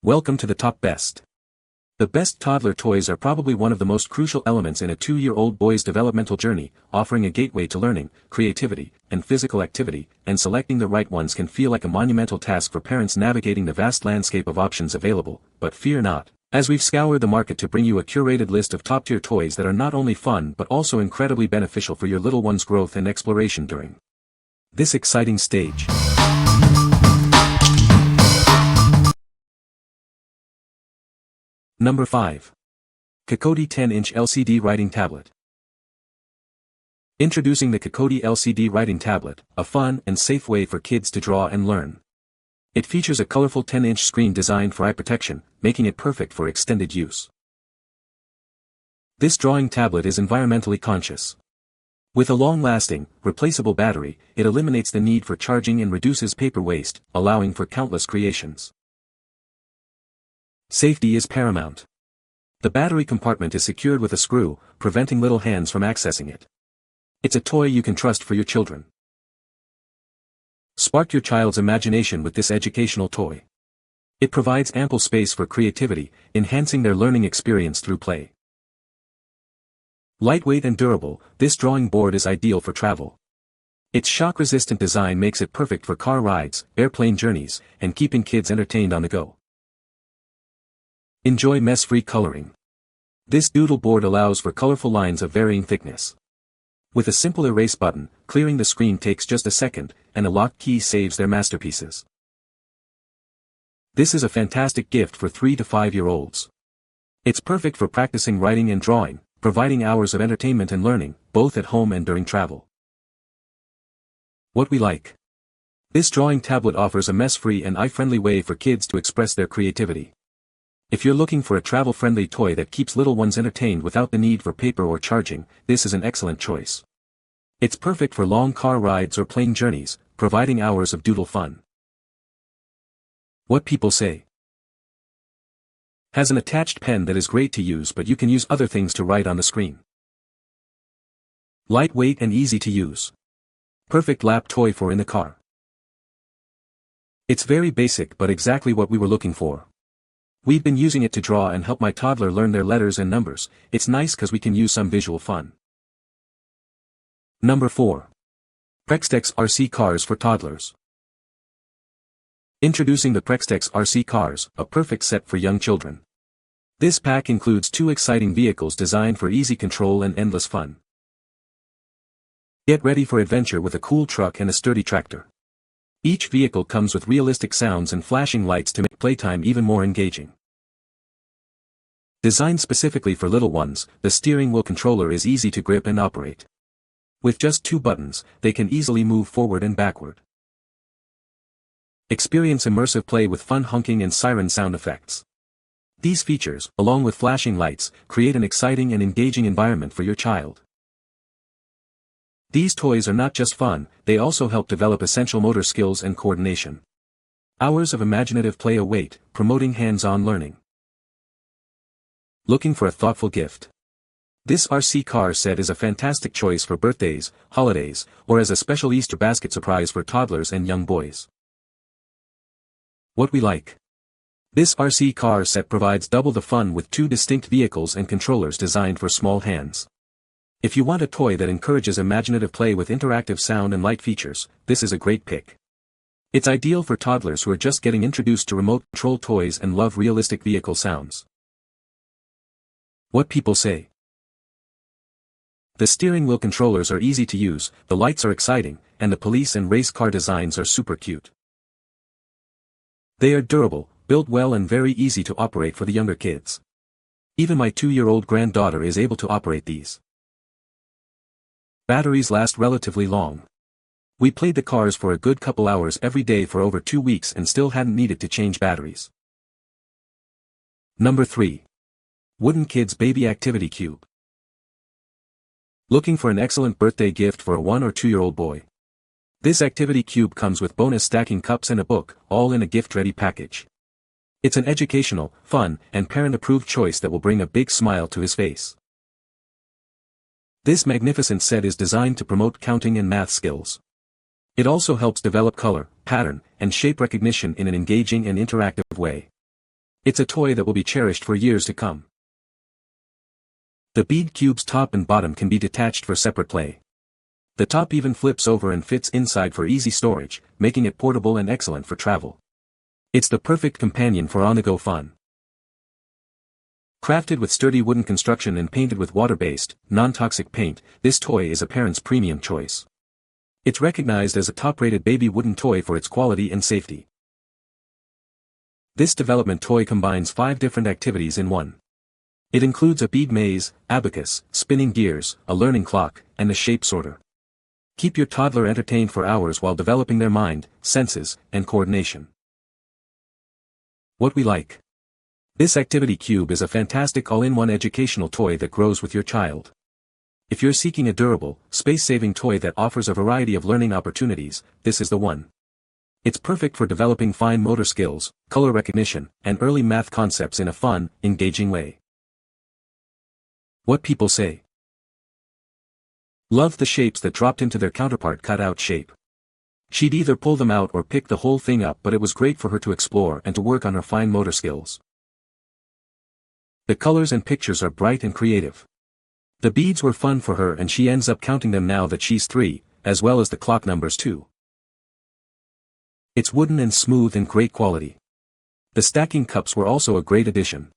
Welcome to the top best. The best toddler toys are probably one of the most crucial elements in a 2-year-old boy's developmental journey, offering a gateway to learning, creativity, and physical activity, and selecting the right ones can feel like a monumental task for parents navigating the vast landscape of options available, but fear not, as we've scoured the market to bring you a curated list of top-tier toys that are not only fun but also incredibly beneficial for your little one's growth and exploration during this exciting stage. Number 5. KOKODI 10-inch LCD Writing Tablet. Introducing the KOKODI LCD Writing Tablet, a fun and safe way for kids to draw and learn. It features a colorful 10-inch screen designed for eye protection, making it perfect for extended use. This drawing tablet is environmentally conscious. With a long-lasting, replaceable battery, it eliminates the need for charging and reduces paper waste, allowing for countless creations. Safety is paramount. The battery compartment is secured with a screw, preventing little hands from accessing it. It's a toy you can trust for your children. Spark your child's imagination with this educational toy. It provides ample space for creativity, enhancing their learning experience through play. Lightweight and durable, this drawing board is ideal for travel. Its shock-resistant design makes it perfect for car rides, airplane journeys, and keeping kids entertained on the go. Enjoy mess-free coloring. This doodle board allows for colorful lines of varying thickness. With a simple erase button, clearing the screen takes just a second, and a lock key saves their masterpieces. This is a fantastic gift for 3 to 5-year-olds. It's perfect for practicing writing and drawing, providing hours of entertainment and learning, both at home and during travel. What we like. This drawing tablet offers a mess-free and eye-friendly way for kids to express their creativity. If you're looking for a travel-friendly toy that keeps little ones entertained without the need for paper or charging, this is an excellent choice. It's perfect for long car rides or plane journeys, providing hours of doodle fun. What people say. Has an attached pen that is great to use, but you can use other things to write on the screen. Lightweight and easy to use. Perfect lap toy for in the car. It's very basic but exactly what we were looking for. We've been using it to draw and help my toddler learn their letters and numbers. It's nice cause we can use some visual fun. Number 4. PREXTEX RC Cars for Toddlers. Introducing the PREXTEX RC Cars, a perfect set for young children. This pack includes 2 exciting vehicles designed for easy control and endless fun. Get ready for adventure with a cool truck and a sturdy tractor. Each vehicle comes with realistic sounds and flashing lights to make playtime even more engaging. Designed specifically for little ones, the steering wheel controller is easy to grip and operate. With just 2 buttons, they can easily move forward and backward. Experience immersive play with fun honking and siren sound effects. These features, along with flashing lights, create an exciting and engaging environment for your child. These toys are not just fun, they also help develop essential motor skills and coordination. Hours of imaginative play await, promoting hands-on learning. Looking for a thoughtful gift? This RC car set is a fantastic choice for birthdays, holidays, or as a special Easter basket surprise for toddlers and young boys. What we like. This RC car set provides double the fun with 2 distinct vehicles and controllers designed for small hands. If you want a toy that encourages imaginative play with interactive sound and light features, this is a great pick. It's ideal for toddlers who are just getting introduced to remote control toys and love realistic vehicle sounds. What people say. The steering wheel controllers are easy to use, the lights are exciting, and the police and race car designs are super cute. They are durable, built well and very easy to operate for the younger kids. Even my 2-year-old granddaughter is able to operate these. Batteries last relatively long. We played the cars for a good couple hours every day for over 2 weeks and still hadn't needed to change batteries. Number 3. Wooden Kids Baby Activity Cube. Looking for an excellent birthday gift for a 1 or 2-year-old boy? This activity cube comes with bonus stacking cups and a book, all in a gift-ready package. It's an educational, fun, and parent-approved choice that will bring a big smile to his face. This magnificent set is designed to promote counting and math skills. It also helps develop color, pattern, and shape recognition in an engaging and interactive way. It's a toy that will be cherished for years to come. The bead cube's top and bottom can be detached for separate play. The top even flips over and fits inside for easy storage, making it portable and excellent for travel. It's the perfect companion for on-the-go fun. Crafted with sturdy wooden construction and painted with water-based, non-toxic paint, this toy is a parent's premium choice. It's recognized as a top-rated baby wooden toy for its quality and safety. This development toy combines 5 different activities in one. It includes a bead maze, abacus, spinning gears, a learning clock, and a shape sorter. Keep your toddler entertained for hours while developing their mind, senses, and coordination. What we like. This activity cube is a fantastic all-in-one educational toy that grows with your child. If you're seeking a durable, space-saving toy that offers a variety of learning opportunities, this is the one. It's perfect for developing fine motor skills, color recognition, and early math concepts in a fun, engaging way. What people say. Loved the shapes that dropped into their counterpart cut-out shape. She'd either pull them out or pick the whole thing up, but it was great for her to explore and to work on her fine motor skills. The colors and pictures are bright and creative. The beads were fun for her and she ends up counting them now that she's 3, as well as the clock numbers too. It's wooden and smooth and great quality. The stacking cups were also a great addition.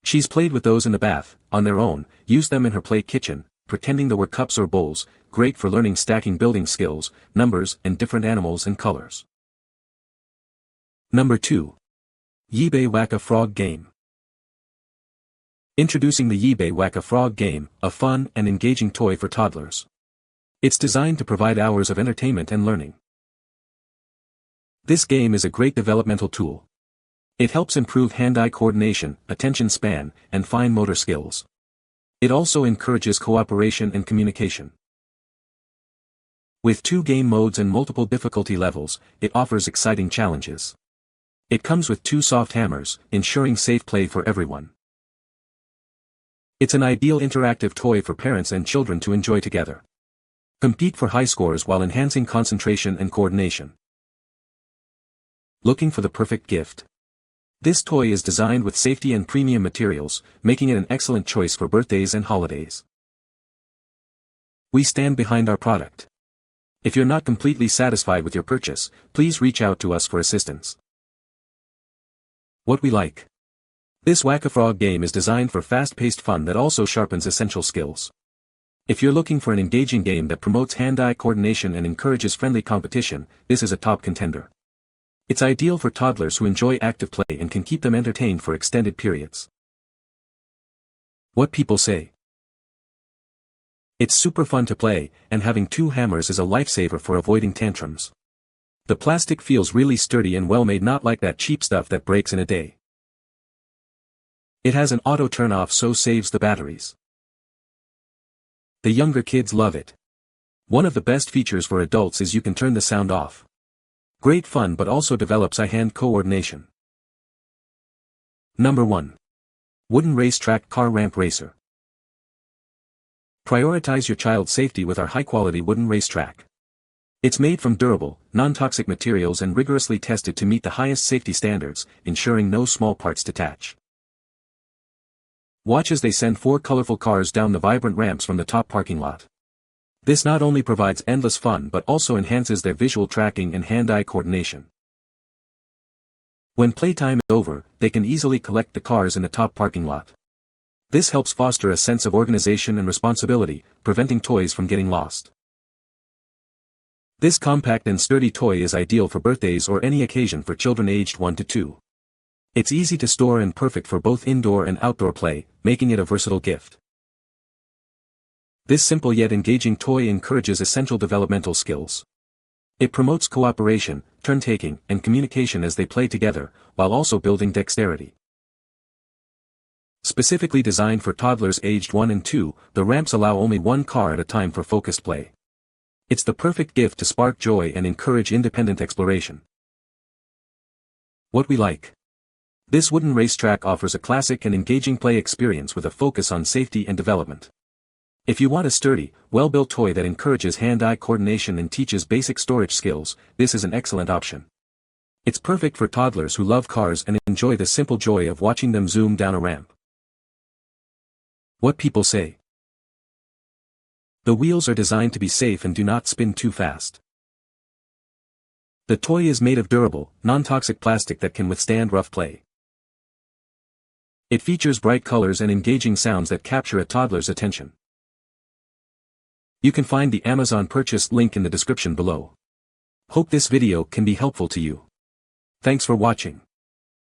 She's played with those in the bath, on their own, used them in her play kitchen, pretending they were cups or bowls, great for learning stacking building skills, numbers, and different animals and colors. Number 2. YEEBAY Whack-A-Frog Game. Introducing the YEEBAY Whack-A-Frog Game, a fun and engaging toy for toddlers. It's designed to provide hours of entertainment and learning. This game is a great developmental tool. It helps improve hand-eye coordination, attention span, and fine motor skills. It also encourages cooperation and communication. With 2 game modes and multiple difficulty levels, it offers exciting challenges. It comes with 2 soft hammers, ensuring safe play for everyone. It's an ideal interactive toy for parents and children to enjoy together. Compete for high scores while enhancing concentration and coordination. Looking for the perfect gift? This toy is designed with safety and premium materials, making it an excellent choice for birthdays and holidays. We stand behind our product. If you're not completely satisfied with your purchase, please reach out to us for assistance. What we like. This Whack-A-Frog game is designed for fast-paced fun that also sharpens essential skills. If you're looking for an engaging game that promotes hand-eye coordination and encourages friendly competition, this is a top contender. It's ideal for toddlers who enjoy active play and can keep them entertained for extended periods. What people say. It's super fun to play, and having 2 hammers is a lifesaver for avoiding tantrums. The plastic feels really sturdy and well made, not like that cheap stuff that breaks in a day. It has an auto turn-off so saves the batteries. The younger kids love it. One of the best features for adults is you can turn the sound off. Great fun but also develops eye-hand coordination. Number 1. Wooden Racetrack Car Ramp Racer. Prioritize your child's safety with our high-quality wooden racetrack. It's made from durable, non-toxic materials and rigorously tested to meet the highest safety standards, ensuring no small parts detach. Watch as they send 4 colorful cars down the vibrant ramps from the top parking lot. This not only provides endless fun but also enhances their visual tracking and hand-eye coordination. When playtime is over, they can easily collect the cars in the top parking lot. This helps foster a sense of organization and responsibility, preventing toys from getting lost. This compact and sturdy toy is ideal for birthdays or any occasion for children aged 1 to 2. It's easy to store and perfect for both indoor and outdoor play, making it a versatile gift. This simple yet engaging toy encourages essential developmental skills. It promotes cooperation, turn-taking, and communication as they play together, while also building dexterity. Specifically designed for toddlers aged 1 and 2, the ramps allow only 1 car at a time for focused play. It's the perfect gift to spark joy and encourage independent exploration. What we like. This wooden racetrack offers a classic and engaging play experience with a focus on safety and development. If you want a sturdy, well-built toy that encourages hand-eye coordination and teaches basic storage skills, this is an excellent option. It's perfect for toddlers who love cars and enjoy the simple joy of watching them zoom down a ramp. What people say. The wheels are designed to be safe and do not spin too fast. The toy is made of durable, non-toxic plastic that can withstand rough play. It features bright colors and engaging sounds that capture a toddler's attention. You can find the Amazon purchase link in the description below. Hope this video can be helpful to you. Thanks for watching.